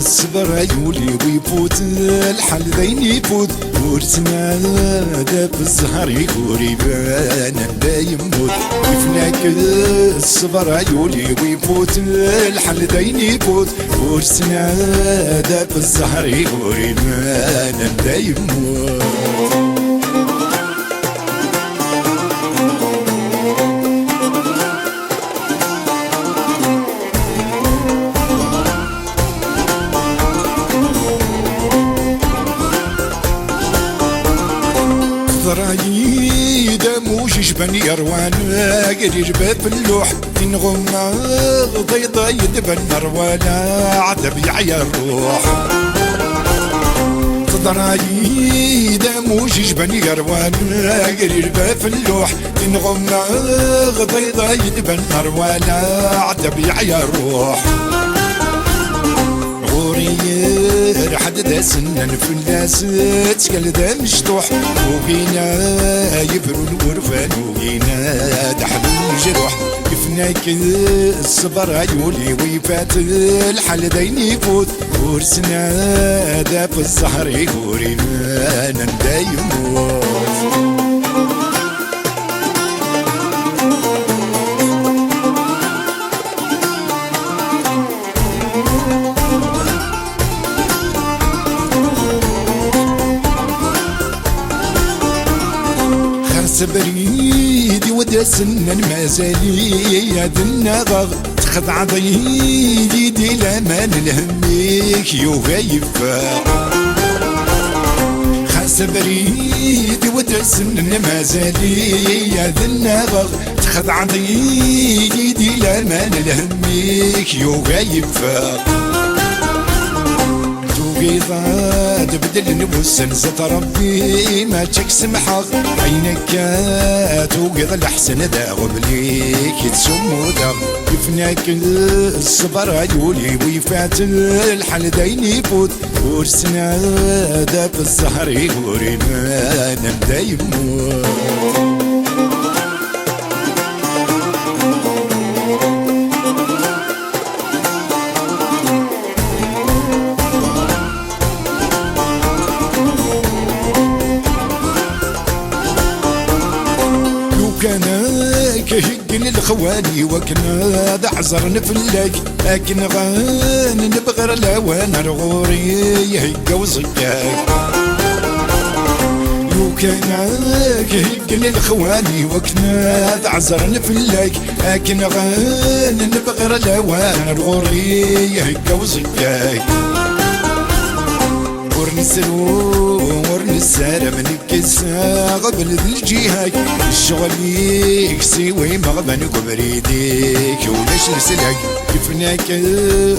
الصبر يولي ويفوت الحل ذين يفوت ورسنا داب الزهر يقول يبان لا يموت كيفناك الصبر يولي ويفوت الحل ذين يفوت ورسنا داب الزهر يقول يبان لا يموت ضرايد موش جبن يروان قرير باب اللوح ينغم ضيضة يدبن مروانا عذب يعيا الروح ضرايد موش جبن يروان قرير باب اللوح ينغم ضيضة يدبن مروانا عذب يعيا الروح غوري حد ذا سنن في الناس تقل ذا مشطوح وغينا يبرو الورفان وغينا دحلو الجروح كيفناك الصبر يولي ويفات الحل دين يفوت ورسنا ذا في الزهر يقوري ما دا يموت بريدي ودا سنن مازالي يد النغغ تخضع ضيدي دي لامان الهميك يوغا يفاق خاس بريدي ودا سنن مازالي يد النغغ تخضع ضيدي دي لامان الهميك يوغا يفاق قيضة تبدل نبوسن زت ربي ما تشك سمحة عينك توقظ الأحسن دا غبليك يتسمو دا كيفناك الصبر يولي ويفات الحل دين يفوت ورسنا دا في الزهر يقوري ما نبدا يموت كهجن الخواني وكنا ذعزر نفلك لكن غان نبغر الاوان الغوري يهجا وصياك لو كان كهجن الخواني وكنا ذعزر نفلك لكن غان نبغر الاوان الغوري يهجا وصياك ورنسلو ورنسال من الكسا قبل ذي الجهاك الشغل يكسيوي مغبن قبريديك ولاش نسلك كيفناك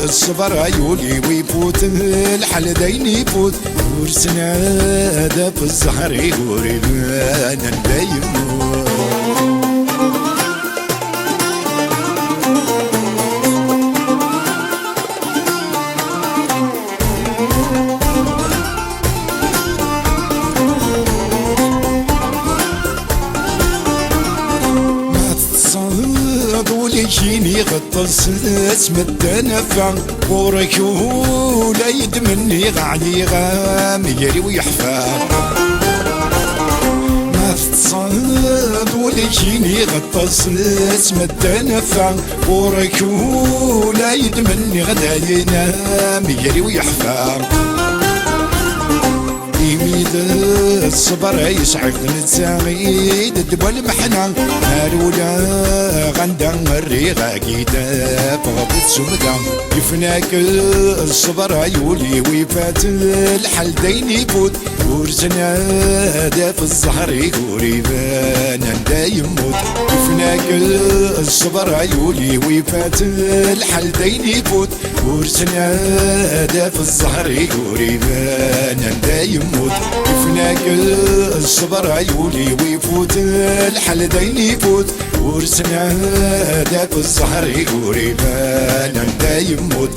الصبر يولي ويفوت الحل دين يفوت ورسنا دا في الزهر يقوري انا لا يموت يجيني غطس اسمد نفع ورك ولا يدمني غعلي غام يري ويحفى ما تصاد ولا يجيني غطس اسمد نفع ورك ولا يدمني غدا ينام يري ويحفى يميد الصبر يسعف نتساغيد الدبا المحنة هارولا غندا الريغا كيدا فغبت سمدا كيفناك الصبر يولي ويفات الحل دين يفوت ورسنا دا في الزهر يقوري بانا دا يموت كيفناك الصبر يولي ويفات الحل دين يفوت ورسنا دا في الزهر يقوري بانا دا يموت كيفناك الصبر يولي ويفوت الحل دين يفوت ورسنا دا في الزهر يقوري بانا دا يموت